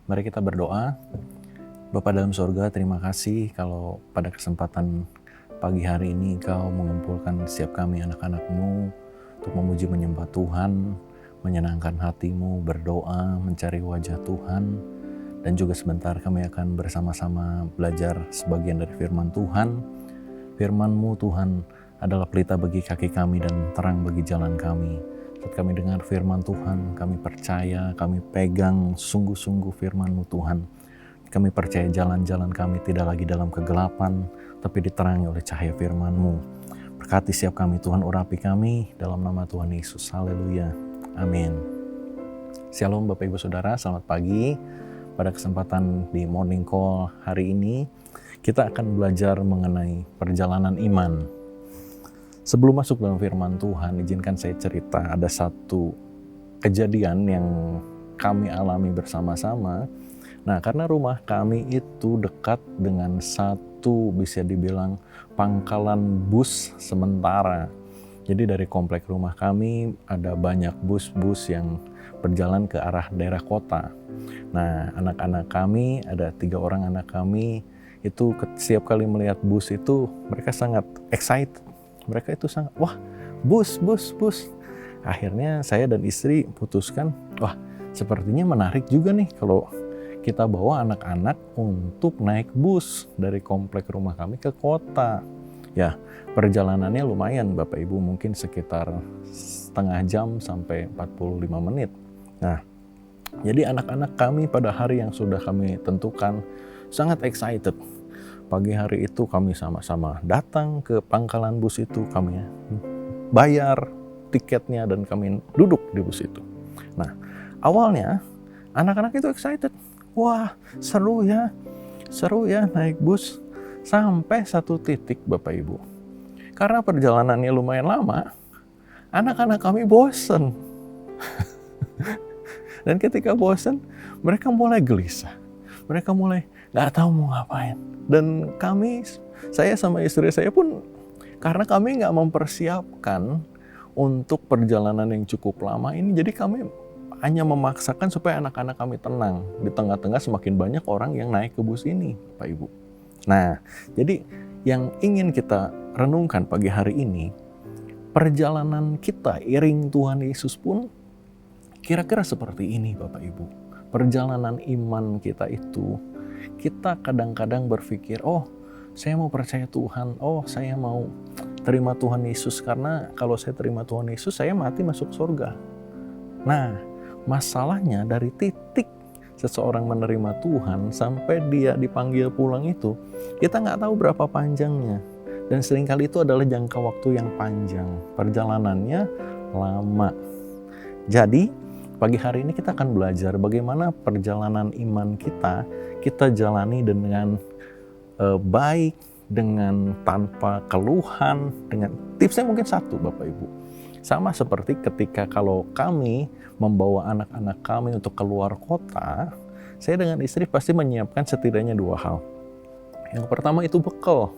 Mari kita berdoa. Bapa dalam surga, terima kasih kalau pada kesempatan pagi hari ini Engkau mengumpulkan setiap kami anak-anak-Mu untuk memuji menyembah Tuhan, menyenangkan hati-Mu, berdoa, mencari wajah Tuhan, dan juga sebentar kami akan bersama-sama belajar sebagian dari firman Tuhan. Firman-Mu Tuhan adalah pelita bagi kaki kami dan terang bagi jalan kami. Saat kami dengar firman Tuhan, kami percaya, kami pegang sungguh-sungguh firman-Mu Tuhan. Kami percaya jalan-jalan kami tidak lagi dalam kegelapan, tapi diterangi oleh cahaya firman-Mu. Berkati setiap kami Tuhan, urapi kami dalam nama Tuhan Yesus. Haleluya. Amin. Shalom Bapak Ibu Saudara, selamat pagi. Pada kesempatan di Morning Call hari ini, kita akan belajar mengenai perjalanan iman. Sebelum masuk dalam firman Tuhan, izinkan saya cerita ada satu kejadian yang kami alami bersama-sama. Nah, karena rumah kami itu dekat dengan satu bisa dibilang pangkalan bus sementara. Jadi dari komplek rumah kami ada banyak bus-bus yang berjalan ke arah daerah kota. Nah, anak-anak kami, ada 3 orang anak kami, itu setiap kali melihat bus itu mereka sangat excited. Mereka itu sangat, wah bus. Akhirnya saya dan istri putuskan, wah sepertinya menarik juga nih kalau kita bawa anak-anak untuk naik bus dari komplek rumah kami ke kota. Ya, perjalanannya lumayan Bapak Ibu, mungkin sekitar setengah jam sampai 45 menit. Nah, jadi anak-anak kami pada hari yang sudah kami tentukan sangat excited. Pagi hari itu kami sama-sama datang ke pangkalan bus itu, kami bayar tiketnya dan kami duduk di bus itu. Nah, awalnya anak-anak itu excited. Wah, seru ya naik bus. Sampai satu titik Bapak Ibu. Karena perjalanannya lumayan lama, anak-anak kami bosen. Dan ketika bosen, mereka mulai gelisah. Mereka mulai gak tahu mau ngapain. Dan saya sama istri saya pun, karena kami gak mempersiapkan untuk perjalanan yang cukup lama ini, jadi kami hanya memaksakan supaya anak-anak kami tenang. Di tengah-tengah semakin banyak orang yang naik ke bus ini, Pak Ibu. Nah, jadi yang ingin kita renungkan pagi hari ini, perjalanan kita iring Tuhan Yesus pun kira-kira seperti ini Bapak Ibu. Perjalanan iman kita itu, kita kadang-kadang berpikir, oh saya mau percaya Tuhan, oh saya mau terima Tuhan Yesus, karena kalau saya terima Tuhan Yesus, saya mati masuk surga. Nah, masalahnya dari titik seseorang menerima Tuhan sampai dia dipanggil pulang itu, kita nggak tahu berapa panjangnya. Dan seringkali itu adalah jangka waktu yang panjang, perjalanannya lama. Jadi, pagi hari ini kita akan belajar bagaimana perjalanan iman kita jalani dengan baik, dengan tanpa keluhan, dengan tipsnya mungkin satu Bapak Ibu. Sama seperti ketika kalau kami membawa anak-anak kami untuk keluar kota, saya dengan istri pasti menyiapkan setidaknya 2 hal. Yang pertama itu bekal,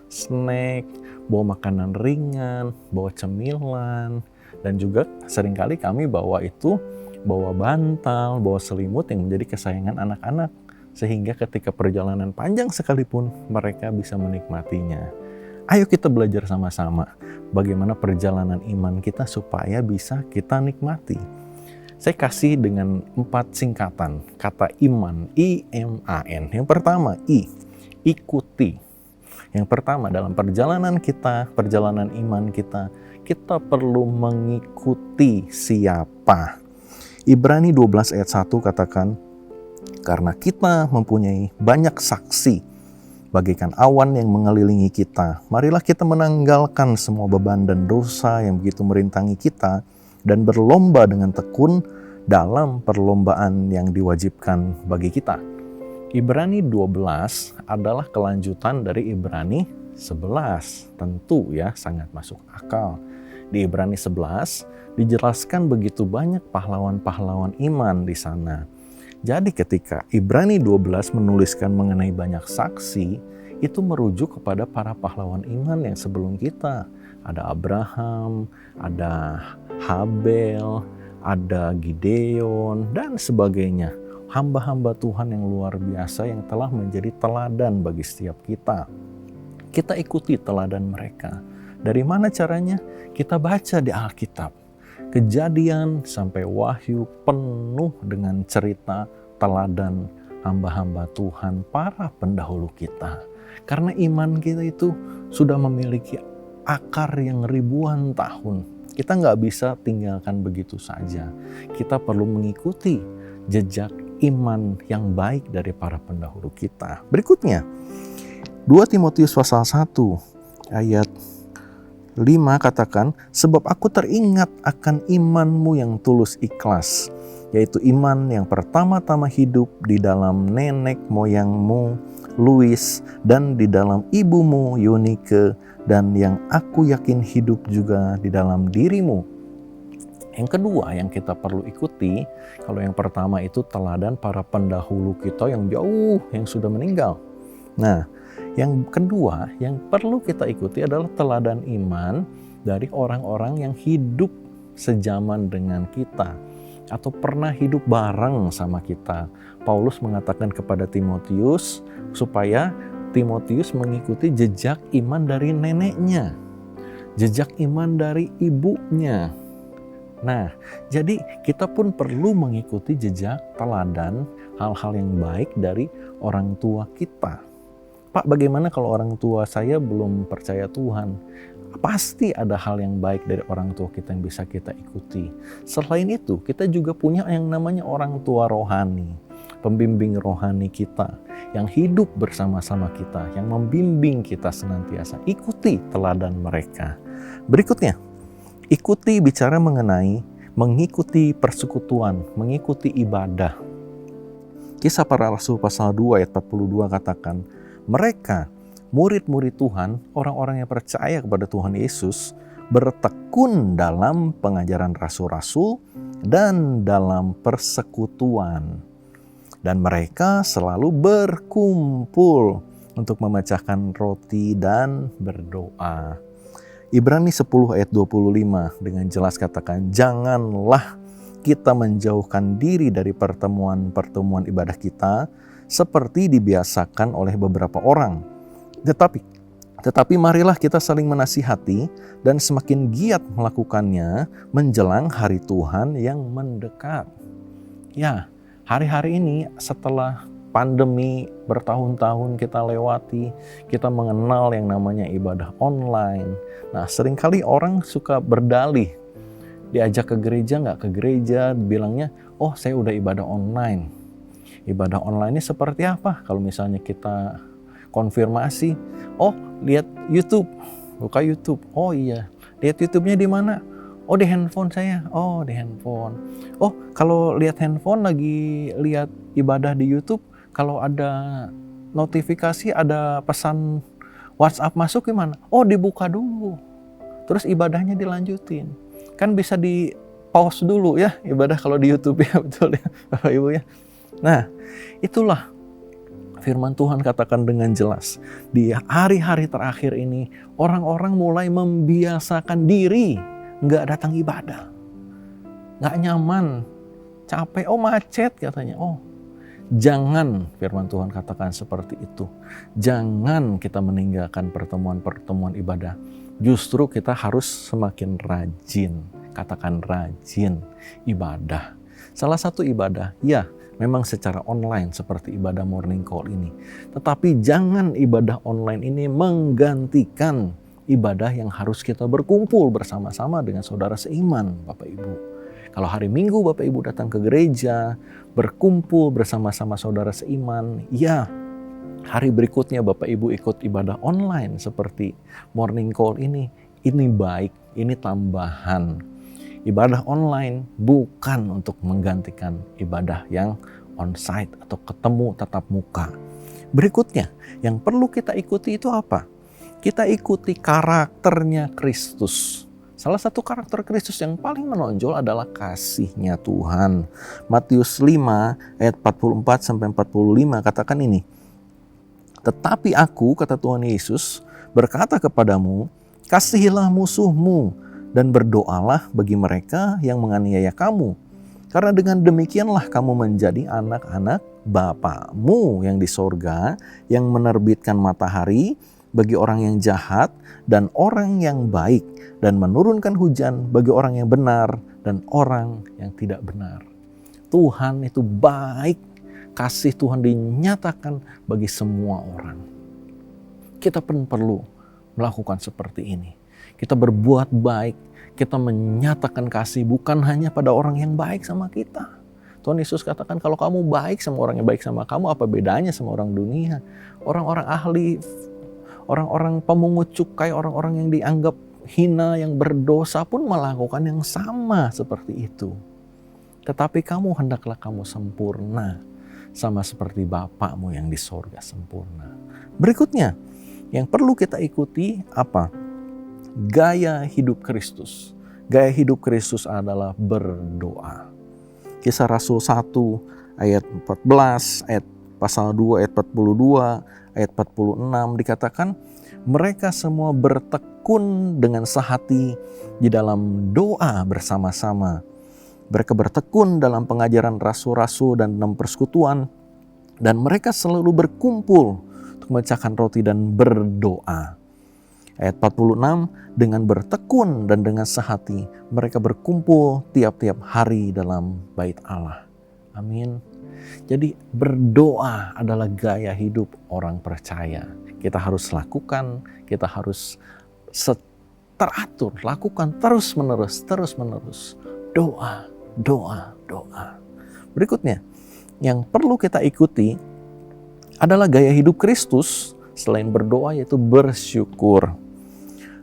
snack, bawa makanan ringan, bawa cemilan, dan juga seringkali kami bawa bantal, bawa selimut yang menjadi kesayangan anak-anak, sehingga ketika perjalanan panjang sekalipun mereka bisa menikmatinya. Ayo kita belajar sama-sama bagaimana perjalanan iman kita supaya bisa kita nikmati. Saya kasih dengan 4 singkatan kata iman, I-M-A-N. Yang pertama, ikuti. Yang pertama, dalam perjalanan iman kita perlu mengikuti siapa. Ibrani 12 ayat 1 katakan, karena kita mempunyai banyak saksi, bagaikan awan yang mengelilingi kita, marilah kita menanggalkan semua beban dan dosa yang begitu merintangi kita, dan berlomba dengan tekun dalam perlombaan yang diwajibkan bagi kita. Ibrani 12 adalah kelanjutan dari Ibrani 11. Tentu ya, sangat masuk akal. Di Ibrani 11 dijelaskan begitu banyak pahlawan-pahlawan iman di sana. Jadi ketika Ibrani 12 menuliskan mengenai banyak saksi, itu merujuk kepada para pahlawan iman yang sebelum kita. Ada Abraham, ada Habel, ada Gideon, dan sebagainya. hamba-hamba Tuhan yang luar biasa yang telah menjadi teladan bagi setiap kita. Kita ikuti teladan mereka. Dari mana caranya? Kita baca di Alkitab. Kejadian sampai Wahyu penuh dengan cerita teladan hamba-hamba Tuhan, para pendahulu kita. Karena iman kita itu sudah memiliki akar yang ribuan tahun. Kita nggak bisa tinggalkan begitu saja. Kita perlu mengikuti jejak iman yang baik dari para pendahulu kita. Berikutnya, 2 Timotius pasal 1 ayat 5 katakan, sebab aku teringat akan imanmu yang tulus ikhlas, yaitu iman yang pertama-tama hidup di dalam nenek moyangmu Louis dan di dalam ibumu Eunike, dan yang aku yakin hidup juga di dalam dirimu. Yang kedua yang kita perlu ikuti, kalau yang pertama itu teladan para pendahulu kita yang jauh, yang sudah meninggal. Nah, yang kedua yang perlu kita ikuti adalah teladan iman dari orang-orang yang hidup sejaman dengan kita atau pernah hidup bareng sama kita. Paulus mengatakan kepada Timotius supaya Timotius mengikuti jejak iman dari neneknya, jejak iman dari ibunya. Nah, jadi kita pun perlu mengikuti jejak teladan hal-hal yang baik dari orang tua kita. Pak, bagaimana kalau orang tua saya belum percaya Tuhan? Pasti ada hal yang baik dari orang tua kita yang bisa kita ikuti. Selain itu, kita juga punya yang namanya orang tua rohani, pembimbing rohani kita, yang hidup bersama-sama kita, yang membimbing kita senantiasa. Ikuti teladan mereka. Berikutnya, ikuti bicara mengenai mengikuti persekutuan, mengikuti ibadah. Kisah Para Rasul pasal 2 ayat 42 katakan, mereka, murid-murid Tuhan, orang-orang yang percaya kepada Tuhan Yesus, bertekun dalam pengajaran rasul-rasul dan dalam persekutuan. Dan mereka selalu berkumpul untuk memecahkan roti dan berdoa. Ibrani 10 ayat 25 dengan jelas katakan, janganlah kita menjauhkan diri dari pertemuan-pertemuan ibadah kita seperti dibiasakan oleh beberapa orang. Tetapi marilah kita saling menasihati dan semakin giat melakukannya menjelang hari Tuhan yang mendekat. Ya, hari-hari ini setelah pandemi bertahun-tahun kita lewati, kita mengenal yang namanya ibadah online. Nah, seringkali orang suka berdalih, diajak ke gereja nggak ke gereja, bilangnya, oh saya udah ibadah online. Ibadah online ini seperti apa? Kalau misalnya kita konfirmasi, oh lihat YouTube, buka YouTube, oh iya, lihat YouTube-nya di mana? Oh di handphone saya, oh di handphone. Oh kalau lihat handphone lagi lihat ibadah di YouTube, kalau ada notifikasi, ada pesan WhatsApp masuk gimana? Oh dibuka dulu, terus ibadahnya dilanjutin. Kan bisa di pause dulu ya ibadah kalau di YouTube ya, betul ya Bapak Ibu ya. Nah, itulah firman Tuhan katakan dengan jelas. Di hari-hari terakhir ini, orang-orang mulai membiasakan diri nggak datang ibadah. Nggak nyaman, capek, oh macet katanya. Oh, jangan, firman Tuhan katakan seperti itu. Jangan kita meninggalkan pertemuan-pertemuan ibadah. Justru kita harus semakin rajin, katakan rajin ibadah. Salah satu ibadah, ya, memang secara online seperti ibadah morning call ini. Tetapi jangan ibadah online ini menggantikan ibadah yang harus kita berkumpul bersama-sama dengan saudara seiman, Bapak Ibu. Kalau hari Minggu Bapak Ibu datang ke gereja, berkumpul bersama-sama saudara seiman, ya hari berikutnya Bapak Ibu ikut ibadah online seperti morning call ini baik, ini tambahan. Ibadah online bukan untuk menggantikan ibadah yang onsite atau ketemu tatap muka. Berikutnya, yang perlu kita ikuti itu apa? Kita ikuti karakternya Kristus. Salah satu karakter Kristus yang paling menonjol adalah kasih-Nya Tuhan. Matius 5 ayat 44-45 katakan ini. Tetapi aku, kata Tuhan Yesus, berkata kepadamu, kasihilah musuhmu, dan berdoalah bagi mereka yang menganiaya kamu, Karena dengan demikianlah kamu menjadi anak-anak Bapamu yang di sorga, yang menerbitkan matahari bagi orang yang jahat dan orang yang baik, dan menurunkan hujan bagi orang yang benar dan orang yang tidak benar. Tuhan itu baik, kasih Tuhan dinyatakan bagi semua orang. Kita pun perlu melakukan seperti ini. Kita berbuat baik, kita menyatakan kasih bukan hanya pada orang yang baik sama kita. Tuhan Yesus katakan, kalau kamu baik sama orang yang baik sama kamu, apa bedanya sama orang dunia? Orang-orang ahli, orang-orang pemungut cukai, orang-orang yang dianggap hina, yang berdosa pun melakukan yang sama seperti itu. Tetapi kamu hendaklah kamu sempurna, sama seperti Bapakmu yang di sorga sempurna. Berikutnya, yang perlu kita ikuti apa? Gaya hidup Kristus. Gaya hidup Kristus adalah berdoa. Kisah Rasul 1 ayat 14, ayat pasal 2 ayat 42, ayat 46 dikatakan, mereka semua bertekun dengan sehati di dalam doa bersama-sama. Mereka bertekun dalam pengajaran rasul-rasul dan dalam persekutuan, dan mereka selalu berkumpul untuk memecahkan roti dan berdoa. Ayat 46, dengan bertekun dan dengan sehati mereka berkumpul tiap-tiap hari dalam bait Allah. Amin. Jadi berdoa adalah gaya hidup orang percaya. Kita harus lakukan, kita harus teratur, lakukan terus-menerus. Doa, doa, doa. Berikutnya, yang perlu kita ikuti adalah gaya hidup Kristus selain berdoa, yaitu bersyukur.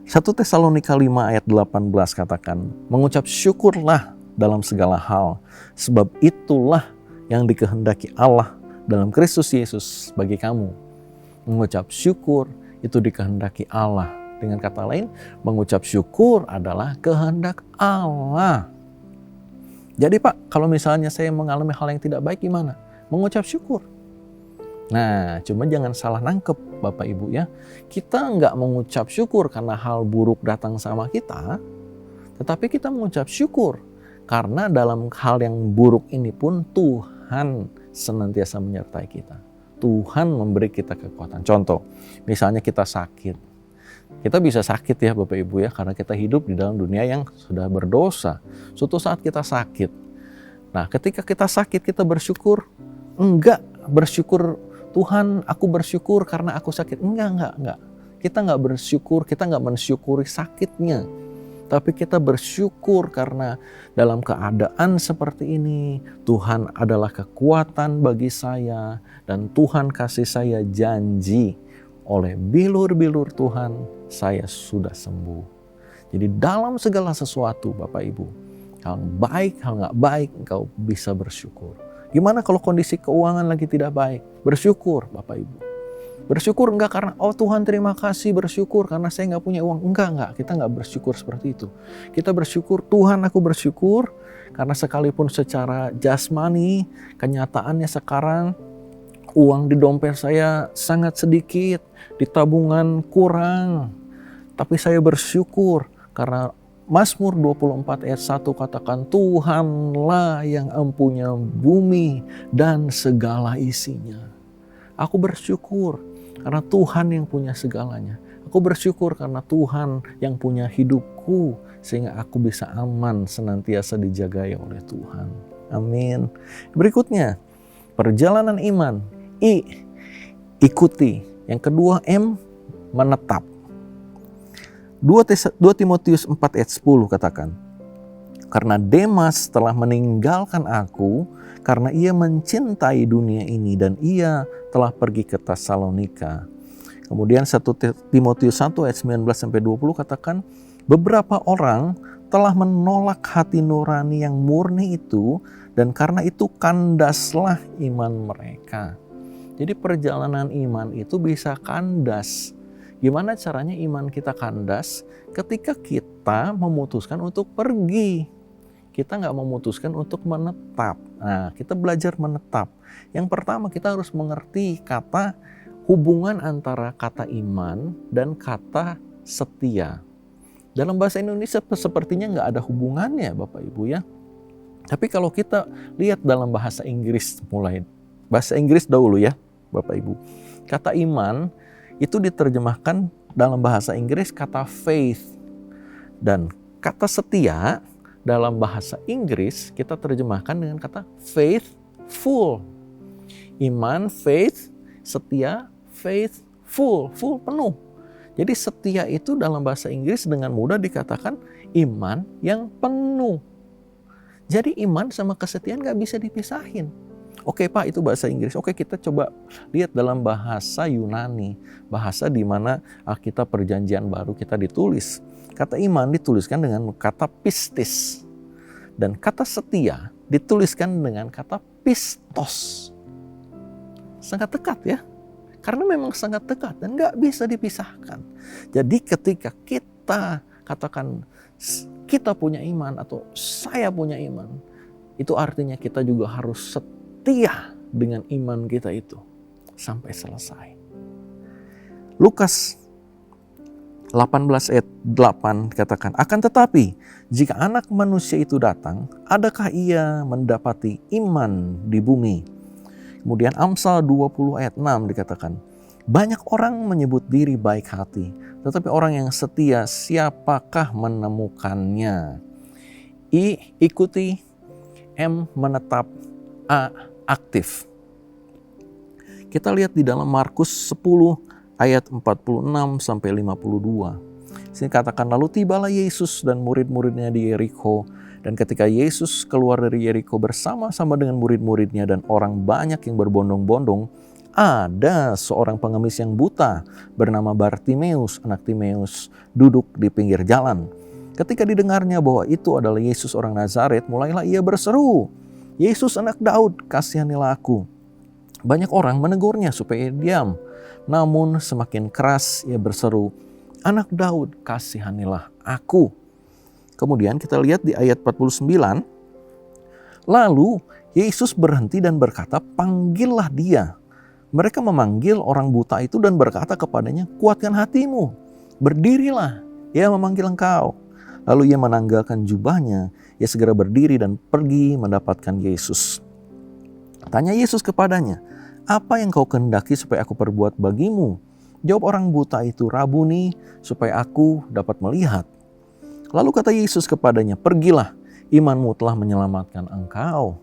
1 Tesalonika 5 ayat 18 katakan, mengucap syukurlah dalam segala hal, sebab itulah yang dikehendaki Allah dalam Kristus Yesus bagi kamu. Mengucap syukur itu dikehendaki Allah. Dengan kata lain, mengucap syukur adalah kehendak Allah. Jadi Pak, kalau misalnya saya mengalami hal yang tidak baik gimana? Mengucap syukur. Nah, cuma jangan salah nangkep Bapak Ibu ya. Kita nggak mengucap syukur karena hal buruk datang sama kita, tetapi kita mengucap syukur karena dalam hal yang buruk ini pun Tuhan senantiasa menyertai kita. Tuhan memberi kita kekuatan. Contoh, misalnya kita sakit. Kita bisa sakit ya Bapak Ibu ya, karena kita hidup di dalam dunia yang sudah berdosa. Suatu saat kita sakit. Nah, ketika kita sakit kita bersyukur? Enggak, bersyukur Tuhan, aku bersyukur karena aku sakit. Enggak. Kita enggak bersyukur, kita enggak mensyukuri sakitnya. Tapi kita bersyukur karena dalam keadaan seperti ini, Tuhan adalah kekuatan bagi saya. Dan Tuhan kasih saya janji, oleh bilur-bilur Tuhan, saya sudah sembuh. Jadi dalam segala sesuatu Bapak Ibu, hal baik, hal enggak baik, engkau bisa bersyukur. Gimana kalau kondisi keuangan lagi tidak baik? Bersyukur Bapak Ibu. Bersyukur enggak karena, oh Tuhan terima kasih, bersyukur karena saya enggak punya uang. Enggak. Kita enggak bersyukur seperti itu. Kita bersyukur, Tuhan aku bersyukur karena sekalipun secara jasmani, kenyataannya sekarang uang di dompet saya sangat sedikit, di tabungan kurang. Tapi saya bersyukur karena Mazmur 24 ayat 1 katakan, Tuhanlah yang empunya bumi dan segala isinya. Aku bersyukur karena Tuhan yang punya segalanya. Aku bersyukur karena Tuhan yang punya hidupku, sehingga aku bisa aman senantiasa dijagai oleh Tuhan. Amin. Berikutnya, perjalanan iman. Ikuti. Yang kedua, menetap. 2 Timotius 4 ayat 10 katakan, karena Demas telah meninggalkan aku karena ia mencintai dunia ini dan ia telah pergi ke Tesalonika. Kemudian 1 Timotius 1 ayat 19-20 katakan, beberapa orang telah menolak hati nurani yang murni itu dan karena itu kandaslah iman mereka. Jadi perjalanan iman itu bisa kandas. Gimana caranya iman kita kandas? Ketika kita memutuskan untuk pergi. Kita nggak memutuskan untuk menetap. Nah, kita belajar menetap. Yang pertama kita harus mengerti kata hubungan antara kata iman dan kata setia. Dalam bahasa Indonesia sepertinya nggak ada hubungannya Bapak Ibu ya. Tapi kalau kita lihat dalam bahasa Inggris, mulai bahasa Inggris dahulu ya Bapak Ibu. Kata iman itu diterjemahkan dalam bahasa Inggris kata faith. Dan kata setia dalam bahasa Inggris kita terjemahkan dengan kata faithful. Iman, faith, setia, faithful, full, penuh. Jadi setia itu dalam bahasa Inggris dengan mudah dikatakan iman yang penuh. Jadi iman sama kesetiaan gak bisa dipisahin. Oke Pak, itu bahasa Inggris. Oke, kita coba lihat dalam bahasa Yunani. Bahasa di mana Alkitab Perjanjian Baru kita ditulis. Kata iman dituliskan dengan kata pistis. Dan kata setia dituliskan dengan kata pistos. Sangat dekat ya. Karena memang sangat dekat dan gak bisa dipisahkan. Jadi ketika kita katakan kita punya iman atau saya punya iman, itu artinya kita juga harus setia dengan iman kita itu sampai selesai. Lukas 18 ayat 8 katakan, akan tetapi jika anak manusia itu datang, adakah ia mendapati iman di bumi? Kemudian Amsal 20 ayat 6 dikatakan, banyak orang menyebut diri baik hati, tetapi orang yang setia siapakah menemukannya? I, ikuti. M, menetap. A, aktif. Kita lihat di dalam Markus 10 ayat 46 sampai 52. Sini katakan, lalu tibalah Yesus dan murid-muridnya di Yerikho. Dan ketika Yesus keluar dari Yerikho bersama-sama dengan murid-muridnya dan orang banyak yang berbondong-bondong, ada seorang pengemis yang buta bernama Bartimeus, anak Timeus, duduk di pinggir jalan. Ketika didengarnya bahwa itu adalah Yesus orang Nazaret, mulailah ia berseru, Yesus anak Daud, kasihanilah aku. Banyak orang menegurnya supaya diam, namun semakin keras ia berseru, anak Daud, kasihanilah aku. Kemudian kita lihat di ayat 49, lalu Yesus berhenti dan berkata, panggillah dia. Mereka memanggil orang buta itu dan berkata kepadanya, kuatkan hatimu, berdirilah, ia memanggil engkau. Lalu ia menanggalkan jubahnya, ia segera berdiri dan pergi mendapatkan Yesus. Tanya Yesus kepadanya, apa yang kau kehendaki supaya aku perbuat bagimu? Jawab orang buta itu, Rabuni, supaya aku dapat melihat. Lalu kata Yesus kepadanya, pergilah, imanmu telah menyelamatkan engkau.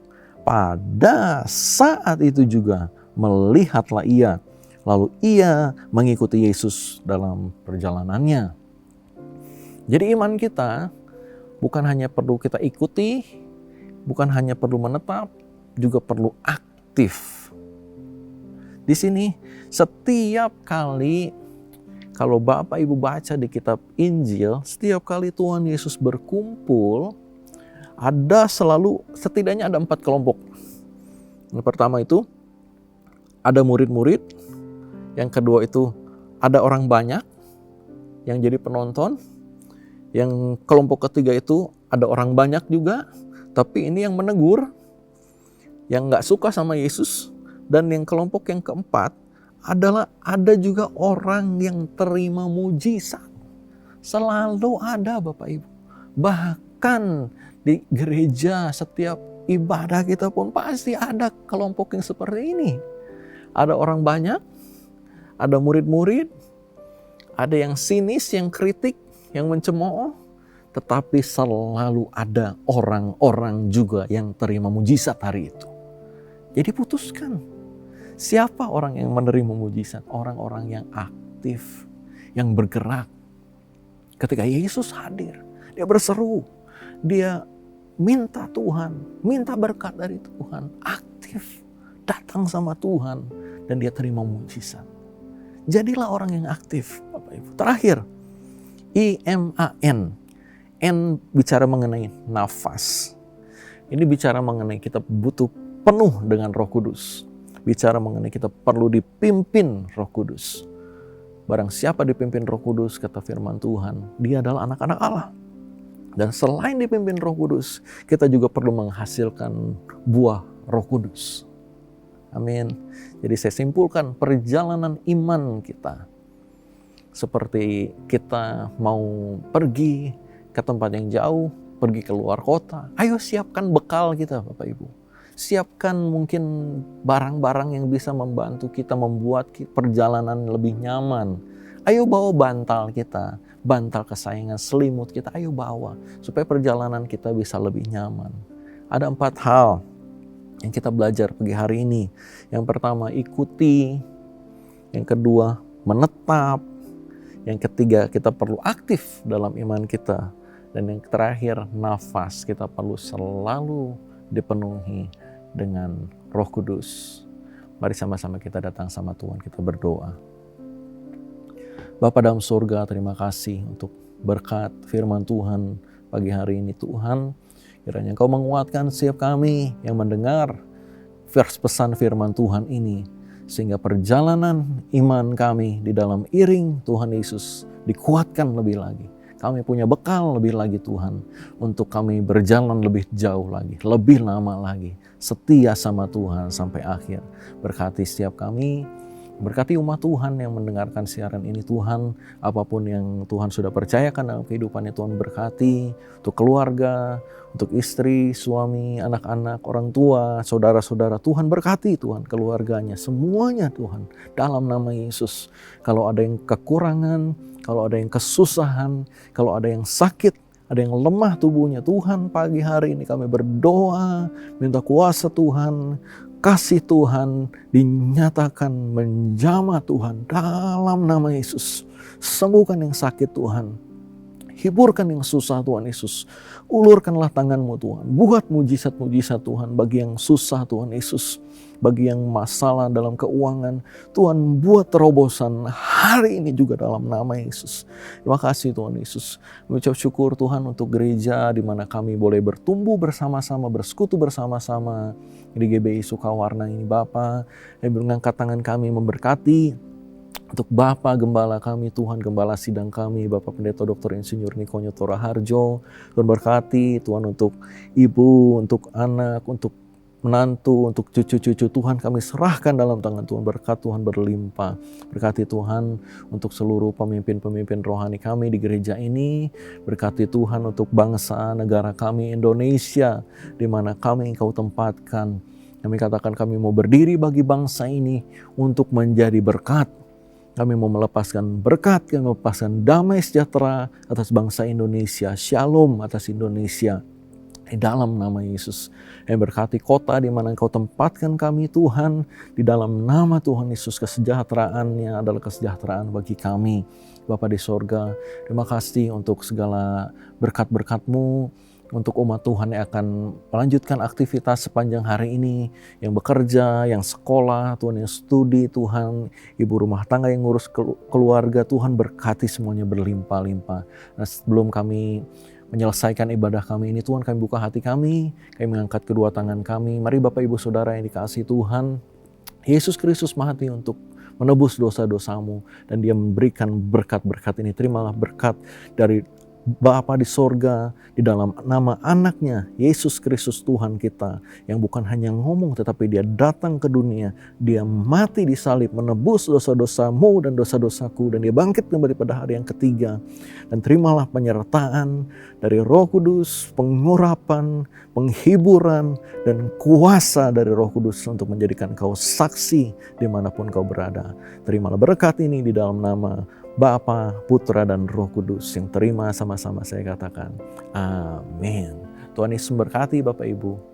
Pada saat itu juga melihatlah ia, lalu ia mengikuti Yesus dalam perjalanannya. Jadi iman kita bukan hanya perlu kita ikuti, bukan hanya perlu menetap, juga perlu aktif. Di sini setiap kali kalau Bapak Ibu baca di kitab Injil, setiap kali Tuhan Yesus berkumpul, ada selalu setidaknya ada 4 kelompok. Yang pertama itu ada murid-murid, yang kedua itu ada orang banyak yang jadi penonton, yang kelompok ketiga itu ada orang banyak juga, tapi ini yang menegur, yang gak suka sama Yesus, dan yang kelompok yang keempat adalah ada juga orang yang terima mujizat. Selalu ada Bapak Ibu. Bahkan di gereja setiap ibadah kita pun pasti ada kelompok yang seperti ini. Ada orang banyak, ada murid-murid, ada yang sinis, yang kritik, yang mencemooh, tetapi selalu ada orang-orang juga yang terima mujizat hari itu. Jadi putuskan, siapa orang yang menerima mujizat? Orang-orang yang aktif, yang bergerak. Ketika Yesus hadir, dia berseru, dia minta Tuhan, minta berkat dari Tuhan, aktif, datang sama Tuhan, dan dia terima mujizat. Jadilah orang yang aktif, Bapak Ibu. Terakhir, IMAN. N bicara mengenai nafas. Ini bicara mengenai kita butuh penuh dengan Roh Kudus. Bicara mengenai kita perlu dipimpin Roh Kudus. Barang siapa dipimpin Roh Kudus, kata firman Tuhan, dia adalah anak-anak Allah. Dan selain dipimpin Roh Kudus, kita juga perlu menghasilkan buah Roh Kudus. Amin. Jadi saya simpulkan perjalanan iman kita. Seperti kita mau pergi ke tempat yang jauh, pergi keluar kota. Ayo siapkan bekal kita Bapak Ibu. Siapkan mungkin barang-barang yang bisa membantu kita membuat perjalanan lebih nyaman. Ayo bawa bantal kita, bantal kesayangan, selimut kita, ayo bawa. Supaya perjalanan kita bisa lebih nyaman. Ada 4 hal yang kita belajar pagi hari ini. Yang pertama, ikuti. Yang kedua, menetap. Yang ketiga, kita perlu aktif dalam iman kita. Dan yang terakhir, nafas. Kita perlu selalu dipenuhi dengan Roh Kudus. Mari sama-sama kita datang sama Tuhan, kita berdoa. Bapa dalam surga, terima kasih untuk berkat firman Tuhan pagi hari ini. Tuhan, kiranya Engkau menguatkan setiap kami yang mendengar pesan firman Tuhan ini, sehingga perjalanan iman kami di dalam iring Tuhan Yesus dikuatkan lebih lagi. Kami punya bekal lebih lagi Tuhan, untuk kami berjalan lebih jauh lagi, lebih lama lagi, setia sama Tuhan sampai akhir. Berkati setiap kami, berkati umat Tuhan yang mendengarkan siaran ini Tuhan. Apapun yang Tuhan sudah percayakan dalam kehidupannya Tuhan berkati. Untuk keluarga, untuk istri, suami, anak-anak, orang tua, saudara-saudara, Tuhan berkati Tuhan keluarganya. Semuanya Tuhan dalam nama Yesus. Kalau ada yang kekurangan, kalau ada yang kesusahan, kalau ada yang sakit, ada yang lemah tubuhnya, Tuhan pagi hari ini kami berdoa, minta kuasa Tuhan, kasih Tuhan dinyatakan menjamah Tuhan dalam nama Yesus. Sembuhkan yang sakit Tuhan, hiburkan yang susah Tuhan Yesus. Ulurkanlah tangan-Mu Tuhan, buat mujizat-mujizat Tuhan bagi yang susah Tuhan Yesus. Bagi yang masalah dalam keuangan, Tuhan buat terobosan hari ini juga dalam nama Yesus. Terima kasih Tuhan Yesus. Mengucap syukur Tuhan untuk gereja di mana kami boleh bertumbuh bersama-sama, bersekutu bersama-sama di GBI Sukawarna ini Bapa. Yang mengangkat tangan kami memberkati untuk Bapak Gembala kami, Tuhan Gembala Sidang kami, Bapak Pendeta Dr. Insinyur Niko Nyotora Harjo. Tuhan berkati, Tuhan untuk ibu, untuk anak, untuk menantu, untuk cucu-cucu Tuhan kami serahkan dalam tangan Tuhan. Berkat Tuhan berlimpah. Berkati Tuhan untuk seluruh pemimpin-pemimpin rohani kami di gereja ini. Berkati Tuhan untuk bangsa negara kami Indonesia, di mana kami Engkau tempatkan. Kami katakan kami mau berdiri bagi bangsa ini untuk menjadi berkat. Kami mau melepaskan berkat, kami melepaskan damai sejahtera atas bangsa Indonesia. Shalom atas Indonesia. Di dalam nama Yesus, yang berkati kota di mana Engkau tempatkan kami Tuhan, di dalam nama Tuhan Yesus kesejahteraannya adalah kesejahteraan bagi kami. Bapa di sorga, terima kasih untuk segala berkat-berkat-Mu, untuk umat Tuhan yang akan melanjutkan aktivitas sepanjang hari ini, yang bekerja, yang sekolah, Tuhan yang studi, Tuhan, ibu rumah tangga yang ngurus keluarga, Tuhan berkati semuanya berlimpah-limpah. Nah, sebelum kami menyelesaikan ibadah kami ini, Tuhan kami buka hati kami mengangkat kedua tangan kami. Mari Bapak Ibu Saudara yang dikasihi Tuhan, Yesus Kristus mati untuk menebus dosa-dosamu dan Dia memberikan berkat-berkat ini. Terimalah berkat dari Bapa di sorga, di dalam nama anaknya Yesus Kristus Tuhan kita, yang bukan hanya ngomong tetapi Dia datang ke dunia, Dia mati di salib menebus dosa-dosamu dan dosa-dosaku, dan Dia bangkit kembali pada hari yang ketiga. Dan terimalah penyertaan dari Roh Kudus, pengurapan, penghiburan, dan kuasa dari Roh Kudus untuk menjadikan kau saksi dimanapun kau berada. Terimalah berkat ini di dalam nama Bapa, Putra, dan Roh Kudus. Yang terima sama-sama saya katakan amin. Tuhan Yesus memberkati Bapak Ibu.